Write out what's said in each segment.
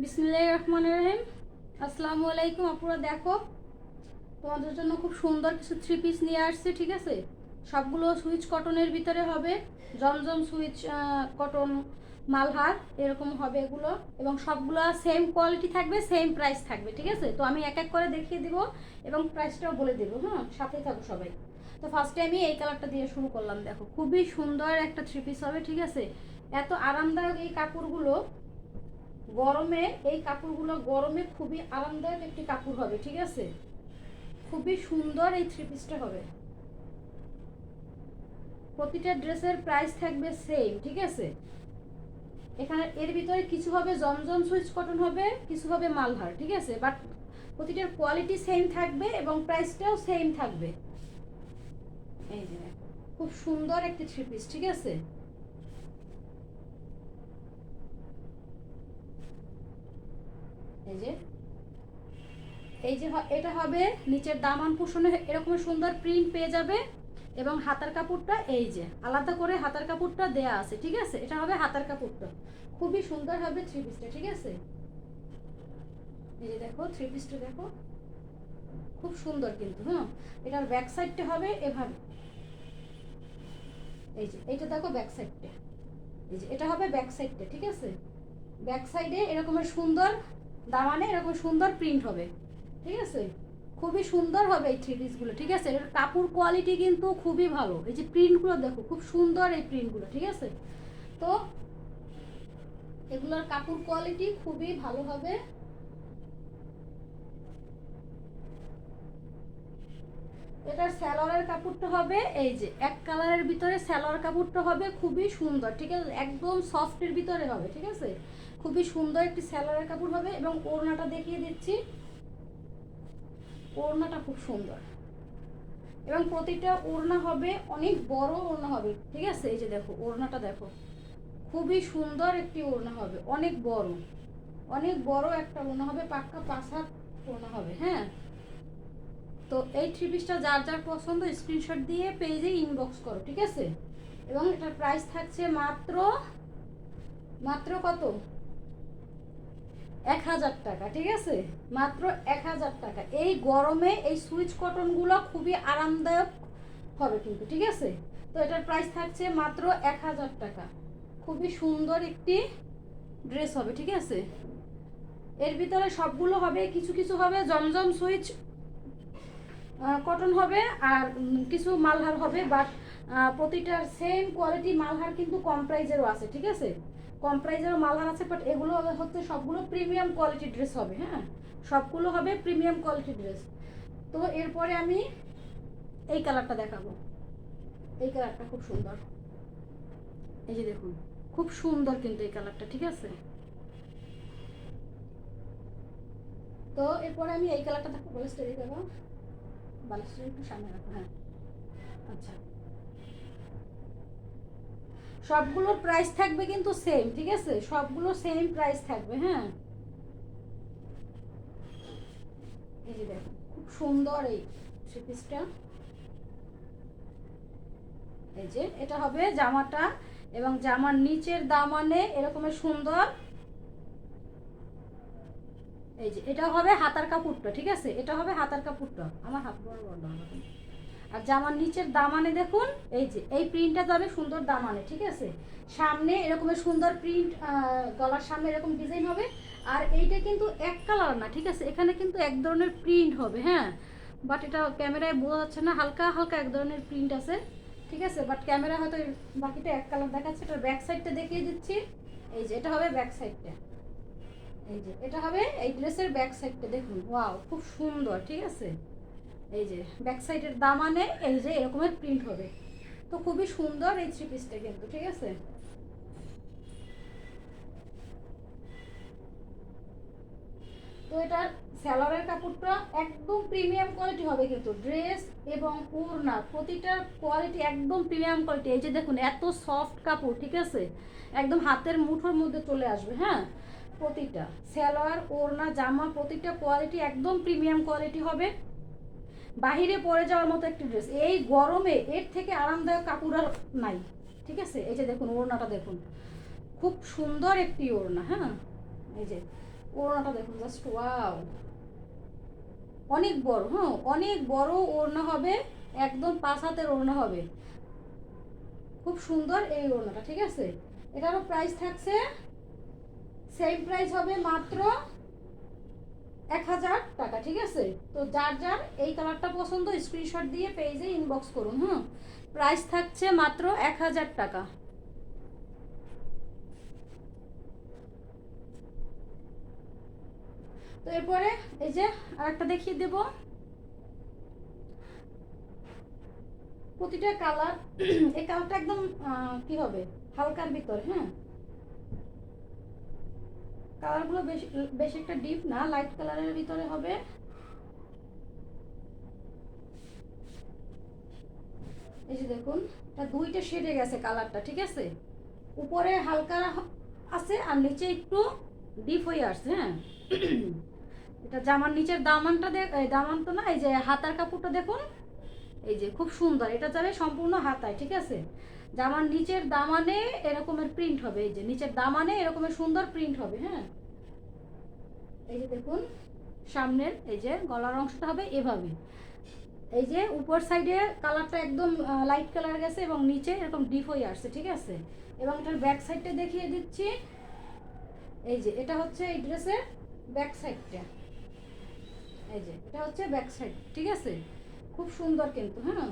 বিসমিল্লাহির রহমানির রহিম। আসসালামু আলাইকুম আপুরা, দেখো তোমাদের জন্য খুব সুন্দর কিছু থ্রি পিস নিয়ে আসছি। ঠিক আছে, সবগুলো সুইচ কটনের ভিতরে হবে, জমজম সুইচ কটন মালহার এরকম হবে এগুলো, এবং সবগুলো সেম কোয়ালিটি থাকবে, সেম প্রাইস থাকবে। ঠিক আছে, তো আমি এক এক করে দেখিয়ে দিব এবং প্রাইসটাও বলে দেবো। হ্যাঁ, সাথেই থাকো সবাই। তো ফার্স্টে আমি এই কালারটা দিয়ে শুরু করলাম। দেখো খুবই সুন্দর একটা থ্রি পিস হবে। ঠিক আছে, এত আরামদায়ক এই কাপড়গুলো, গরমে এই কাপড়গুলো গরমে খুবই আরামদায়ক একটি কাপড় হবে। ঠিক আছে, খুবই সুন্দর এই থ্রি পিসটা হবে। প্রতিটা ড্রেসের প্রাইস থাকবে সেম। ঠিক আছে, এখানে এর ভিতরে কিছু হবে জমজম সুইচ কটন হবে, কিছু হবে মালহার। ঠিক আছে, বাট প্রতিটার কোয়ালিটি সেম থাকবে এবং প্রাইসটাও সেম থাকবে। এই যে খুব সুন্দর একটি থ্রি পিস। ঠিক আছে, এই যে এটা হবে নিচের দামান পোষণে এরকম সুন্দর প্রিন্ট পেয়ে যাবে, এবং হাতার কাপড়টা এই যে আলাদা করে হাতার কাপড়টা দেয়া আছে। ঠিক আছে, এটা হবে হাতার কাপড়টা, খুবই সুন্দর হবে থ্রি পিসটা। ঠিক আছে, এই যে দেখো থ্রি পিসটা দেখো খুব সুন্দর কিন্তু। হ্যাঁ, এটার ব্যাক সাইডটা হবে এভাবে, এই যে এইটা দেখো ব্যাক সাইডটা, এই যে এটা হবে ব্যাক সাইডটা। ঠিক আছে, ব্যাক সাইডে এরকমের সুন্দর দামানে এরকম সুন্দর প্রিন্ট হবে। ঠিক আছে, খুবই সুন্দর হবে এই থ্রি পিসগুলো। ঠিক আছে, এর কাপড় কোয়ালিটি কিন্তু খুবই ভালো। এই যে প্রিন্টগুলো দেখো খুব সুন্দর এই প্রিন্টগুলো। ঠিক আছে, তো এগুলোর কাপড় কোয়ালিটি খুবই ভালো হবে। এটার স্যালোয়ারের কাপড়টা হবে এই যে এক কালারের ভিতরে স্যালোয়ার কাপড়টা হবে খুবই সুন্দর। ঠিক আছে, একদম সফটের ভিতরে হবে। ঠিক আছে, খুবই সুন্দর একটি স্যালোয়ারের কাপড় হবে, এবং ওড়নাটা দেখিয়ে দিচ্ছি। ওড়নাটা খুব সুন্দর, এবং প্রতিটা ওড়না হবে অনেক বড় ওড়না হবে। ঠিক আছে, এই যে দেখো ওড়নাটা দেখো খুবই সুন্দর একটি ওড়না হবে, অনেক বড়, অনেক বড় একটা ওড়না হবে, পাক্কা 5 হাত ওড়না হবে। হ্যাঁ, তো এই থ্রি পিসটা যার যার পছন্দ স্ক্রিনশট দিয়ে পেজে ইনবক্স করো। ঠিক আছে, এবং এটার প্রাইস থাকছে মাত্র মাত্র কত, 1000 টাকা। ঠিক আছে, মাত্র 1000 টাকা। এই গরমে এই সুইচ কটনগুলো খুবই আরামদায়ক হবে কিন্তু। ঠিক আছে, তো এটার প্রাইস থাকছে মাত্র 1000 টাকা। খুবই সুন্দর একটি ড্রেস হবে। ঠিক আছে, এর ভিতরে সবগুলো হবে, কিছু কিছু হবে জমজম সুইচ কটন হবে, আর কিছু মালহার হবে, বাট প্রতিটার সেম কোয়ালিটি মালহার কিন্তু কম প্রাইজেরও আছে। ঠিক আছে, কম প্রাইজেরও মালহার আছে, বাট এগুলো হচ্ছে সবগুলো প্রিমিয়াম কোয়ালিটি ড্রেস হবে। হ্যাঁ, সবগুলো হবে প্রিমিয়াম কোয়ালিটি ড্রেস। তো এরপরে আমি এই কালারটা দেখাবো। এই কালারটা খুব সুন্দর, এই যে দেখুন খুব সুন্দর কিন্তু এই কালারটা। ঠিক আছে, তো এরপরে আমি এই কালারটা দেখো, বালিশটা দিয়ে দেবো, বালিশটা একটু সামনে রাখো। হ্যাঁ, আচ্ছা, সবগুলোর প্রাইস থাকবে কিন্তু সেম। ঠিক আছে, সবগুলো সেম প্রাইস থাকবে। হ্যাঁ, এই যে দেখো খুব সুন্দর এই থ্রি পিসটা। এই যে এটা হবে জামাটা, এবং জামার নিচের দামানে এরকমের সুন্দর, এই যে এটা হবে হাতার কাপড়টা। ঠিক আছে, এটা হবে হাতার কাপড়টা, আমার হাত বড় বড় হবে। আর জামার নিচের দামানে দেখুন এই যে এই প্রিন্টটা যাবে সুন্দর দামানে। ঠিক আছে, সামনে এরকমের সুন্দর প্রিন্ট, গলার সামনে এরকম ডিজাইন হবে। আর এইটা কিন্তু এক কালার না। ঠিক আছে, এখানে কিন্তু এক ধরনের প্রিন্ট হবে। হ্যাঁ, বাট এটা ক্যামেরায় বোঝা যাচ্ছে না, হালকা হালকা এক ধরনের প্রিন্ট আছে। ঠিক আছে, বাট ক্যামেরা হয়তো বাকিটা এক কালার দেখাচ্ছে। এটার ব্যাক সাইডটা দেখিয়ে দিচ্ছি। এই যে এটা হবে ব্যাক সাইডটা, এই যে এটা হবে এই ড্রেসের ব্যাক সাইডটা দেখুন, ওয়াও খুব সুন্দর। ঠিক আছে, এই যে ব্যাক সাইডের দামানে এই যে এরকমের প্রিন্ট হবে। তো খুবই সুন্দর এই থ্রি পিসটা কিন্তু। ঠিক আছে, তো এটার স্যালোয়ারের কাপড়টা একদম প্রিমিয়াম কোয়ালিটি হবে কিন্তু, ড্রেস এবং ওড়না প্রতিটার কোয়ালিটি একদম প্রিমিয়াম কোয়ালিটি। এই যে দেখুন এত সফট কাপড়। ঠিক আছে, একদম হাতের মুঠোর মধ্যে চলে আসবে। হ্যাঁ, প্রতিটা স্যালোয়ার ওড়না জামা প্রতিটা কোয়ালিটি একদম প্রিমিয়াম কোয়ালিটি হবে, বাহিরে পরে যাওয়ার মতো একটি ড্রেস। এই গরমে এর থেকে আরামদায়ক কাপড় আর নাই। ঠিক আছে, এই যে দেখুন ওড়নাটা দেখুন খুব সুন্দর একটি ওড়না। হ্যাঁ, এই যে ওড়নাটা দেখুন জাস্ট ওয়াও, অনেক বড়, হ্যাঁ অনেক বড় ওড়না হবে, একদম 5 হাতের ওড়না হবে, খুব সুন্দর এই ওড়নাটা। ঠিক আছে, এটারও প্রাইস থাকছে সেম প্রাইস হবে মাত্র 1000 টাকা। ঠিক আছে, তো যার যার এই কালারটা পছন্দ স্ক্রিনশট দিয়ে পেজে ইনবক্স করুন। হ্যাঁ, প্রাইস থাকছে মাত্র 1000 টাকা। তো এরপরে এই যে আরেকটা দেখিয়ে দেব, প্রতিটা কালার এই কালারটা একদম কি হবে হালকার ভিতর। হ্যাঁ, কালারগুলো বেশি বেশি একটা ডিপ না, লাইট কালারের ভিতরে হবে। এই যে দেখুন, এটা দুইটা শেডে গেছে কালারটা। ঠিক আছে, উপরে হালকা আছে আর নিচে একটু ডিপ হয়ে আসছে। হ্যাঁ, এটা জামার নিচের দামানটা দামান তো না, এই যে হাতার কাপড়টা দেখুন, এই যে খুব সুন্দর, এটা যাবে সম্পূর্ণ হাতায়। ঠিক আছে, জামার নিচের দামানে এরকমের প্রিন্ট হবে, এই যে নিচের দামানে এরকমের সুন্দর প্রিন্ট হবে। হ্যাঁ, এই যে দেখুন সামনের এই যে গলার অংশটা হবে এভাবে, এই যে উপর সাইডে কালারটা একদম লাইট কালার গেছে এবং নিচে এরকম ডিপ হয়ে আসছে। ঠিক আছে, এবং এটার ব্যাক সাইডটা দেখিয়ে দিচ্ছি। এই যে এটা হচ্ছে এই ড্রেসের ব্যাক সাইডটা, এই যে এটা হচ্ছে ব্যাক সাইড। ঠিক আছে, খুব সুন্দর কিন্তু। হ্যাঁ,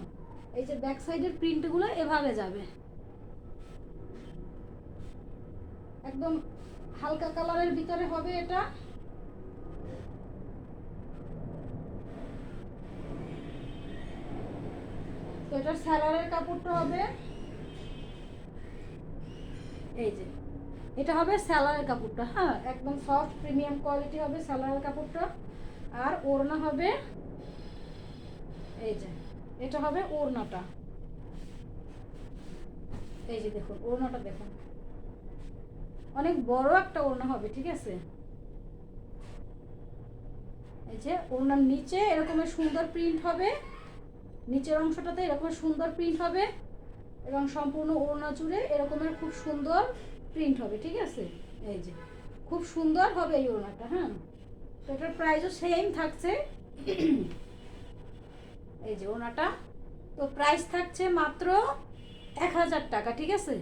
এই যে ব্যাক সাইডের প্রিন্টগুলো এভাবে যাবে, একদম হালকা কালারের ভিতরে হবে এটা। তো এটার স্যালারের কাপড়টা হবে এই যে, এটা হবে স্যালারের কাপড়টা। হ্যাঁ, একদম সফট প্রিমিয়াম কোয়ালিটি হবে স্যালারের কাপড়টা। আর ওড়না হবে এই যে, এটা হবে ওড়নাটা। এই যে দেখুন ওড়নাটা দেখুন, অনেক বড় একটা ওড়না হবে। ঠিক আছে, এই যে ওড়নার নিচে এরকমের সুন্দর প্রিন্ট হবে, নিচের অংশটাতে এরকম সুন্দর প্রিন্ট হবে এবং সম্পূর্ণ ওড়না জুড়ে এরকমের খুব সুন্দর প্রিন্ট হবে। ঠিক আছে, এই যে খুব সুন্দর হবে এই ওড়নাটা। হ্যাঁ, তো এটার প্রাইসও সেম থাকছে। এই যে ওড়নাটা, তো প্রাইস থাকছে মাত্র 1000 টাকা। ঠিক আছে,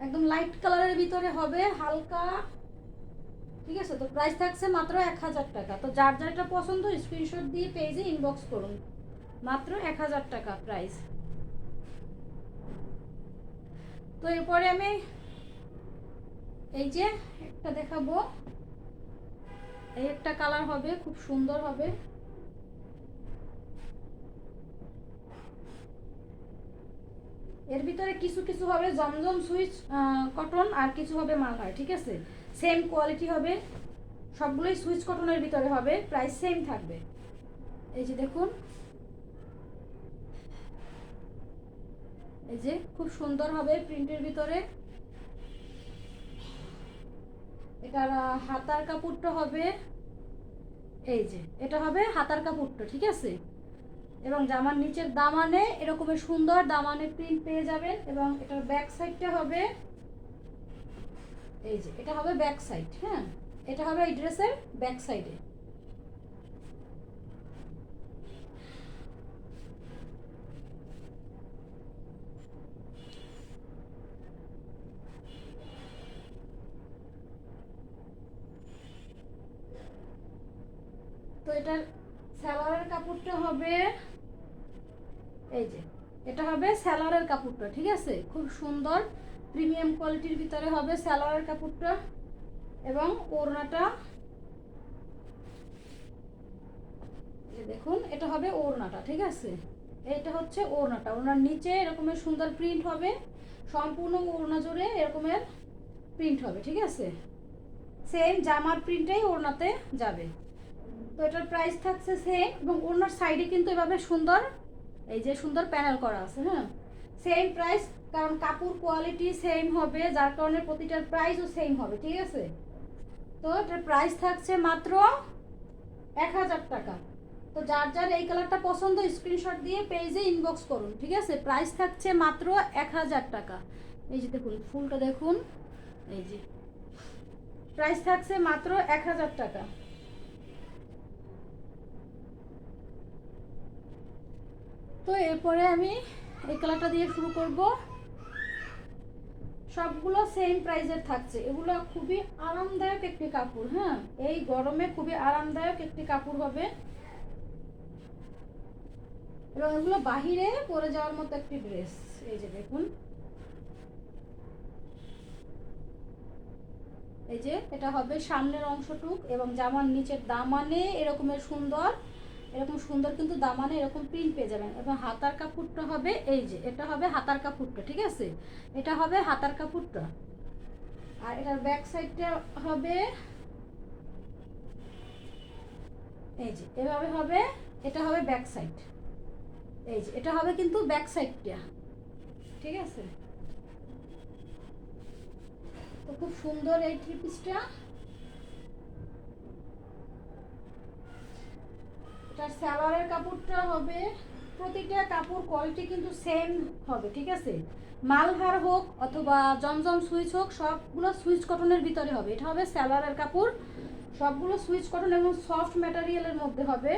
একদম লাইট কালারের ভিতরে হবে হালকা। ঠিক আছে, তো প্রাইস থাকছে মাত্র 1000 টাকা। তো যার যারটা পছন্দ স্ক্রিনশট দিয়ে পেজে ইনবক্স করুন, মাত্র 1000 টাকা প্রাইস। তো এরপরে আমি এই যে একটা দেখাবো, এই একটা কালার হবে, খুব সুন্দর হবে। এর ভিতরে কিছু কিছু হবে জমজম সুইচ কটন আর কিছু হবে মালহার। ঠিক আছে, সেম কোয়ালিটি হবে, সবগুলোই সুইচ কটনের ভিতরে হবে, প্রাইস সেম থাকবে। এই যে দেখুন, এই যে খুব সুন্দর হবে প্রিন্টের ভিতরে। এটার হাতার কাপড়টা হবে এই যে, এটা হবে হাতার কাপড়টা। ঠিক আছে, এবং জামার নিচের দামানে এরকমের সুন্দর দামানে প্রিন্ট পেয়ে যাবেন। এবং এটার ব্যাক সাইডটা হবে এই যে, এটা হবে ব্যাক সাইড। হ্যাঁ, এটা হবে এই ড্রেসের ব্যাক সাইডে। তো এটার সালোয়ারের কাপড়টা হবে এই যে, এটা হবে সালোয়ারের কাপড়টা। ঠিক আছে, খুব সুন্দর প্রিমিয়াম কোয়ালিটির ভিতরে হবে সালোয়ারের কাপড়টা। এবং ওড়নাটা দেখুন, এটা হবে ওড়নাটা। ঠিক আছে, এটা হচ্ছে ওড়নাটা, ওড়নার নিচে এরকমের সুন্দর প্রিন্ট হবে, সম্পূর্ণ ওড়না জুড়ে এরকমের প্রিন্ট হবে। ঠিক আছে, সেম জামার প্রিন্টেই ওড়নাতে যাবে। তো এটার প্রাইস থাকছে সেম, এবং ওড়নার সাইডে কিন্তু এভাবে সুন্দর এই যে সুন্দর প্যানেল করা আছে। হ্যাঁ, সেম প্রাইস, কারণ কাপড় কোয়ালিটি সেম হবে, যার কারণে প্রতিটার প্রাইসও সেম হবে। ঠিক আছে, তো এটার প্রাইস থাকছে মাত্র 1000 টাকা। তো যার যার এই কালারটা পছন্দ স্ক্রিনশট দিয়ে পেজে ইনবক্স করুন। ঠিক আছে, প্রাইস থাকছে মাত্র 1000 টাকা। এই যে দেখুন ফুলটা দেখুন, এই যে প্রাইস থাকছে মাত্র 1000 টাকা। তো এরপরে আমি এই কালারটা দিয়ে শুরু করব। সবগুলো সেম প্রাইসের থাকছে। এগুলো খুবই আরামদায়ক একটি কাপড়। হ্যাঁ, এই গরমে খুবই আরামদায়ক একটি কাপড় হবে এবং এগুলো বাহিরে পরে যাওয়ার মতো একটি ড্রেস। এই যে দেখুন, এই যে এটা হবে সামনের অংশটুক এবং জামার নিচের দামানে এরকমের সুন্দর, এরকম সুন্দর কিন্তু দামানে এরকম প্রিন্ট পেয়ে যাবেন। এবং হাতার কাপড়টা হবে এই যে, এটা হবে হাতার কাপড়টা, ঠিক আছে, এটা হবে হাতার কাপড়টা। আর এটার ব্যাক সাইডটা হবে এই যে এভাবে হবে, এটা হবে ব্যাক সাইড। এই যে এটা হবে কিন্তু ব্যাক সাইডটা, ঠিক আছে। তো খুব সুন্দর এই থ্রি পিসটা। এটার সালোয়ারের কাপড়টা হবে, প্রতিটা কাপড় কোয়ালিটি কিন্তু সেম হবে, ঠিক আছে। মালহার হোক অথবা জমজম সুইচ হোক, সবগুলো সুইচ কটনের ভিতরে হবে। এটা হবে সালোয়ারের কাপড়, সবগুলো সুইচ কটন এবং সফট ম্যাটেরিয়ালের মধ্যে হবে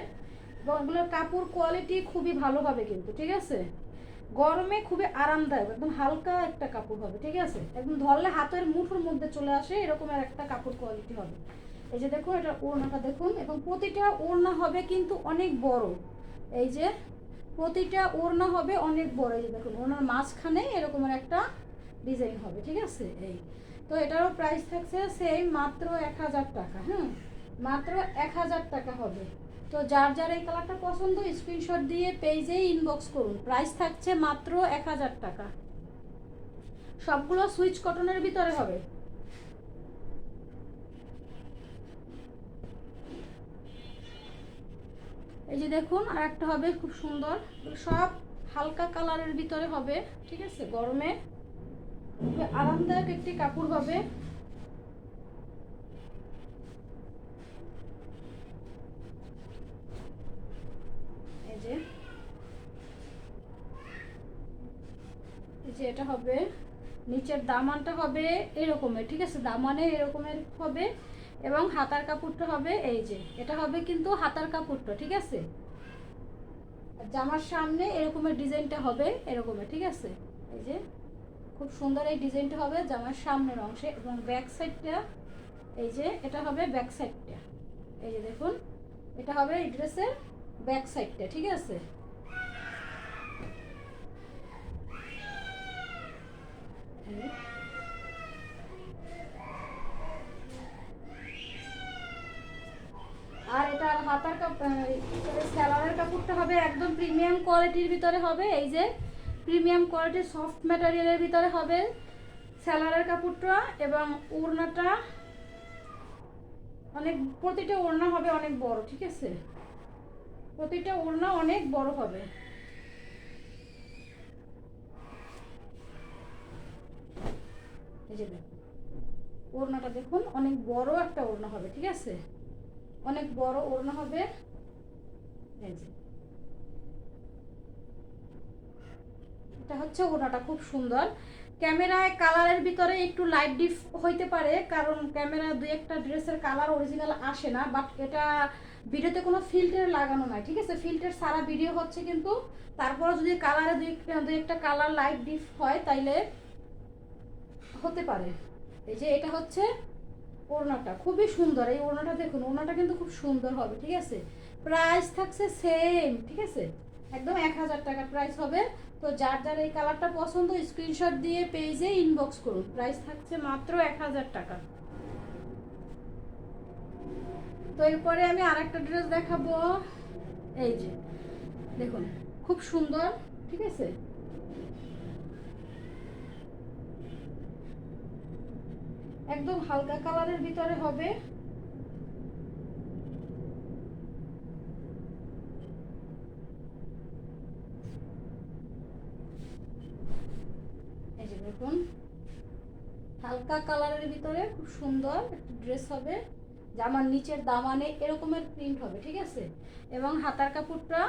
এবং এগুলোর কাপড় কোয়ালিটি খুবই ভালো হবে কিন্তু, ঠিক আছে। গরমে খুবই আরামদায়ক, একদম হালকা একটা কাপড় হবে, ঠিক আছে। একদম ধরলে হাতের মুঠোর মধ্যে চলে আসে এরকমের একটা কাপড় কোয়ালিটি হবে। এই যে দেখুন, এটা ওড়নাটা দেখুন এবং প্রতিটা ওড়না হবে কিন্তু অনেক বড়। এই যে প্রতিটা ওড়না হবে অনেক বড়। এই যে দেখুন, ওড়নার মাঝখানে এরকমের একটা ডিজাইন হবে, ঠিক আছে। এই তো এটারও প্রাইস থাকছে সেম মাত্র 1000 টাকা। হ্যাঁ, মাত্র 1000 টাকা হবে। তো যার যার এই কালারটা পছন্দ স্ক্রিনশট দিয়ে পেজেই ইনবক্স করুন। প্রাইস থাকছে মাত্র 1000 টাকা। সবগুলো সুইচ কটনের ভিতরে হবে। এই যে দেখুন, আর একটা হবে খুব সুন্দর, সব হালকা কালারের ভিতরে হবে, ঠিক আছে। গরমে খুব আরামদায়ক একটি কাপড় হবে। এই যে এটা হবে, নিচের দামানটা হবে এরকমের, ঠিক আছে, দামানে এরকমের হবে এবং হাতার কাপড়টা হবে এই যে, এটা হবে কিন্তু হাতার কাপড়টা, ঠিক আছে। জামার সামনে এরকমের ডিজাইনটা হবে এরকমের, ঠিক আছে। এই যে খুব সুন্দর এই ডিজাইনটা হবে জামার সামনের অংশে এবং ব্যাক সাইডটা এই যে এটা হবে ব্যাক সাইডটা। এই যে দেখুন, এটা হবে এই ড্রেসের ব্যাক সাইডটা, ঠিক আছে। আর এটার হাতার সালোয়ারের কাপড়টা হবে একদম প্রিমিয়াম কোয়ালিটির ভিতরে হবে। এই যে প্রিমিয়াম কোয়ালিটির সফট ম্যাটেরিয়ালের ভিতরে হবে সালোয়ারের কাপড়টা এবং ওড়নাটা অনেক, প্রতিটা ওড়না হবে অনেক বড়, ঠিক আছে। প্রতিটা ওড়না অনেক বড় হবে। এই যে দেখুন, ওড়নাটা দেখুন অনেক বড় একটা ওড়না হবে, ঠিক আছে, অনেক বড় ওড়না হবে। এই যে এটা হচ্ছে ওড়নাটা, খুব সুন্দর। ক্যামেরায় কালারের ভিতরে একটু লাইট ডিপ হইতে পারে, কারণ ক্যামেরায় দুই একটা ড্রেসের কালার অরিজিনাল আসে না, বাট এটা ভিডিওতে কোনো ফিল্টার লাগানো নাই, ঠিক আছে। ফিল্টার সারা ভিডিও হচ্ছে কিন্তু তারপরে যদি কালারে দুই একটা কালার লাইট ডিপ হয় তাইলে হতে পারে। এই যে এটা হচ্ছে ওড়নাটা, খুবই সুন্দর। এই ওড়নাটা দেখুন, ওড়নাটা কিন্তু খুব সুন্দর হবে, ঠিক আছে। প্রাইস থাকছে সেম, ঠিক আছে, একদম 1000 টাকা প্রাইস হবে। তো যার যার এই কালারটা পছন্দ স্ক্রিনশট দিয়ে পেজে ইনবক্স করুন। প্রাইস থাকছে মাত্র 1000 টাকা। তো এরপরে আমি আরেকটা ড্রেস দেখাবো। এই যে দেখুন, খুব সুন্দর, ঠিক আছে। একদম হালকা কালারের ভিতরে হবে। এই যে দেখুন, হালকা কালারের ভিতরে খুব সুন্দর একটা ড্রেস হবে। জামার নিচের দামানে এরকমের প্রিন্ট হবে, ঠিক আছে। এবং হাতার কাপড়টা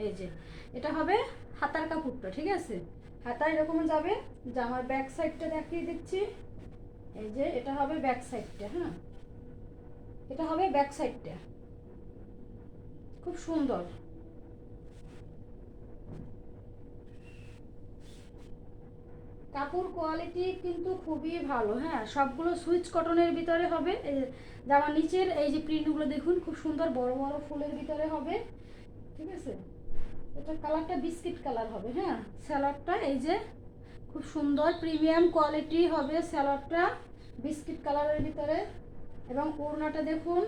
এই যে এটা হবে হাতার কাপড়টা, ঠিক আছে। হাতা এরকম যাবে। জামার ব্যাক সাইডটা দেখিয়ে দিচ্ছি। এই যে এটা হবে ব্যাক সাইডটা, হ্যাঁ এটা হবে ব্যাক সাইডটা, খুব সুন্দর। কাপড় কোয়ালিটি কিন্তু খুবই ভালো, হ্যাঁ সবগুলো সুইচ কটনের ভিতরে হবে। জামার নিচের এই যে প্রিন্টগুলো দেখুন খুব সুন্দর বড় বড় ফুলের ভিতরে হবে, ঠিক আছে। এটা কালারটা বিস্কিট কালার হবে, হ্যাঁ স্যালাডটা এই যে খুব সুন্দর প্রিমিয়াম কোয়ালিটি হবে স্যালাডটা বিস্কিট কালারের ভিতরে। এবং ওড়নাটা দেখুন,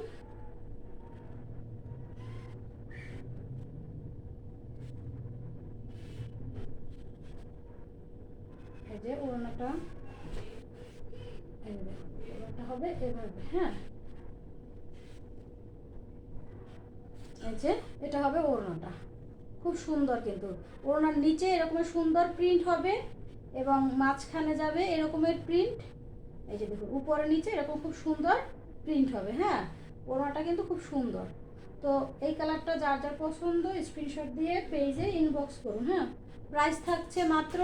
এই যে ওড়নাটা, এই দেখুন ওড়নাটা হবে এভাবে, হ্যাঁ এই যে এটা হবে ওড়নাটা, খুব সুন্দর। কিন্তু ওড়নার নিচে এরকমের সুন্দর প্রিন্ট হবে এবং মাঝখানে যাবে এরকমের প্রিন্ট, এই যে দেখুন উপরে নিচে এরকম খুব সুন্দর প্রিন্ট হবে, হ্যাঁ ওড়নাটা কিন্তু খুব সুন্দর। তো এই কালারটা যার যার পছন্দ স্ক্রিনশট দিয়ে পেজে ইনবক্স করুন, হ্যাঁ প্রাইস থাকছে মাত্র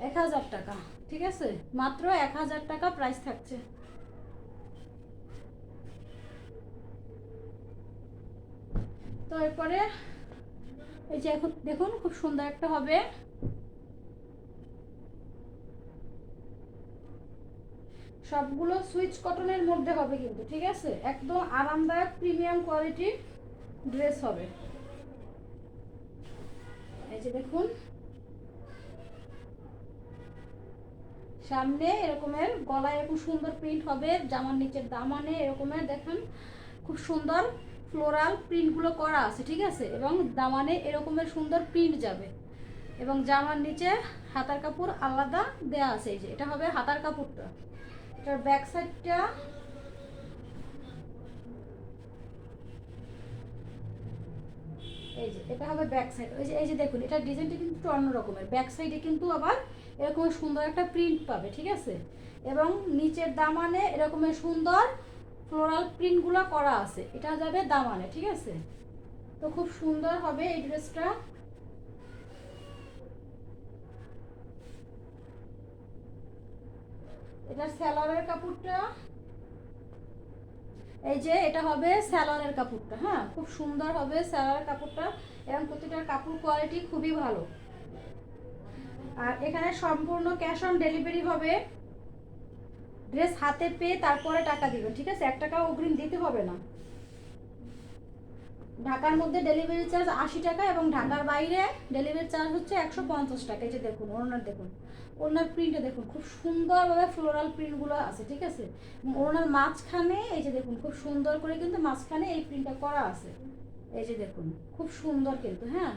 1000 টাকা, ঠিক আছে মাত্র 1000 টাকা প্রাইস থাকছে। তো এরপরে এই যে এখন দেখুন খুব সুন্দর একটা হবে, সবগুলো সুইচ কটনের মধ্যে হবে কিন্তু, ঠিক আছে একদম আরামদায়ক প্রিমিয়াম কোয়ালিটির ড্রেস হবে। এই যে দেখুন সামনে এরকমের গলায় এরকম সুন্দর প্রিন্ট হবে, জামার নিচের দামানে এরকমের দেখুন খুব সুন্দর ফ্লোরাল প্রিন্টগুলো করা আছে, ঠিক আছে এবং দামানে এরকমের সুন্দর প্রিন্ট যাবে এবং জামার নিচে হাতার কাপড় আলাদা দেয়া আছে। এই যে এটা হবে হাতার কাপড়টা, এটার ব্যাক সাইডটা এই যে এটা হবে ব্যাক সাইড। এই যে দেখুন এটা ডিজাইনটা কিন্তু একটু অন্য রকমের, ব্যাক সাইডে কিন্তু আবার এরকম সুন্দর একটা প্রিন্ট পাবে, ঠিক আছে এবং নিচের দামানে এরকমের সুন্দর ফ্লোরাল প্রিন্টগুলো করা আছে, এটা যাবে দামানে, ঠিক আছে। তো খুব সুন্দর হবে এই ড্রেসটা। এটা স্যালোয়ারের কাপড়টা, এই যে এটা হবে স্যালোয়ারের কাপড়টা, হ্যাঁ খুব সুন্দর হবে স্যালোয়ারের কাপড়টা এবং প্রতিটার কাপড় কোয়ালিটি খুবই ভালো। আর এখানে সম্পূর্ণ ক্যাশ অন ডেলিভারি হবে, ড্রেস হাতে পেয়ে তারপরে টাকা দিবেন, ঠিক আছে 1 টাকা অগ্রিম দিতে হবে না। ঢাকার মধ্যে ডেলিভারি চার্জ 80 টাকা এবং ঢাকার বাইরে ডেলিভারি চার্জ হচ্ছে 150 টাকা। এই যে দেখুন ওড়নার দেখুন, ওড়নার প্রিন্টে দেখুন খুব সুন্দরভাবে ফ্লোরাল প্রিন্টগুলো আছে, ঠিক আছে ওড়নার মাঝখানে এই যে দেখুন খুব সুন্দর করে কিন্তু মাঝখানে এই প্রিন্টটা করা আছে, এই যে দেখুন খুব সুন্দর কিন্তু, হ্যাঁ।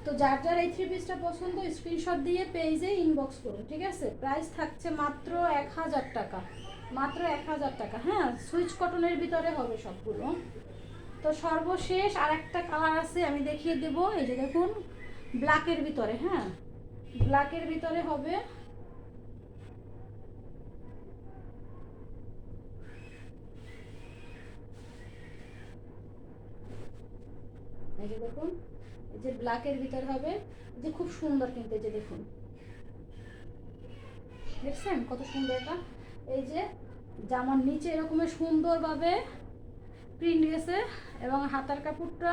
তো যার যার এই 3 পিসটা পছন্দ স্ক্রিনশট দিয়ে পেজে ইনবক্স করুন, ঠিক আছে প্রাইস থাকছে মাত্র 1000 টাকা, মাত্র 1000 টাকা, হ্যাঁ সুইচ কটনের ভিতরে হবে সবগুলো। তো সর্বশেষ আর একটা কালার আছে আমি দেখিয়ে দেব, এই যে দেখুন ব্ল্যাকের ভিতরে, হ্যাঁ ব্ল্যাকের ভিতরে হবে, এই যে দেখুন এই যে ব্ল্যাকের ভিতরে হবে, যে খুব সুন্দর কিন্তু এই যে দেখুন দেখছেন কত সুন্দর এটা। এই যে জামার নিচে এরকমের সুন্দরভাবে প্রিন্ট গেছে এবং হাতার কাপড়টা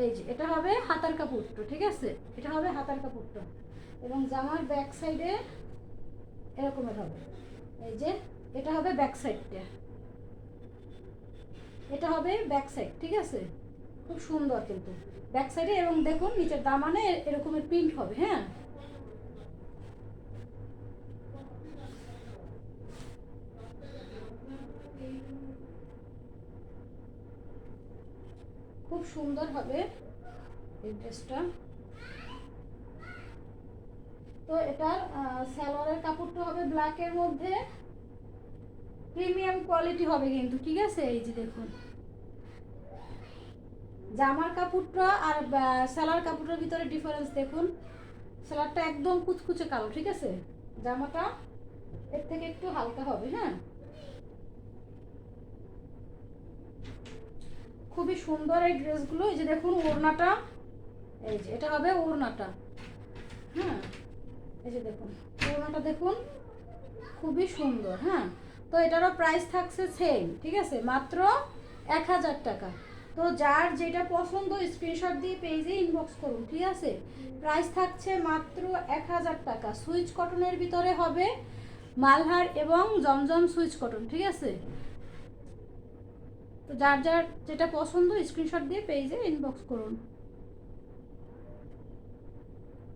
এই যে এটা হবে হাতার কাপড়টা, ঠিক আছে এটা হবে হাতার কাপড়টা এবং জামার ব্যাক সাইডে এরকমের হবে, এই যে এটা হবে ব্যাক সাইডটা, এটা হবে ব্যাক সাইড, ঠিক আছে খুব সুন্দর কিন্তু ব্যাক সাইডে এবং দেখুন নিচের দামানে এরকমের প্রিন্ট হবে, হ্যাঁ খুব সুন্দর হবে এই ড্রেসটা। তো এটার সালোয়ারের কাপড়টা হবে ব্ল্যাকের মধ্যে, প্রিমিয়াম কোয়ালিটি হবে কিন্তু, ঠিক আছে এই যে দেখুন জামার কাপড়টা আর সালোয়ার কাপড়ের ভিতরে ডিফারেন্স দেখুন, সালোয়ারটা একদম কুচকুচে কালো, ঠিক আছে জামাটা এর থেকে একটু হালকা হবে, হ্যাঁ খুবই সুন্দর এই ড্রেসগুলো। এই যে দেখুন ওড়নাটা, এই যে এটা হবে ওড়নাটা, হ্যাঁ এই যে দেখুন ওড়নাটা দেখুন খুবই সুন্দর। হ্যাঁ, তো এটারও প্রাইস থাকছে সেম, ঠিক আছে, মাত্র 1000 টাকা। তো যার যেটা পছন্দ স্ক্রিনশট দিয়ে পেজে ইনবক্স করুন, ঠিক আছে। প্রাইস থাকছে মাত্র 1000 টাকা। সুইচ কটনের ভিতরে হবে, মালহার এবং জমজম সুইচ কটন, ঠিক আছে। তো যার যার যেটা পছন্দ স্ক্রিনশট দিয়ে পেজে ইনবক্স করুন।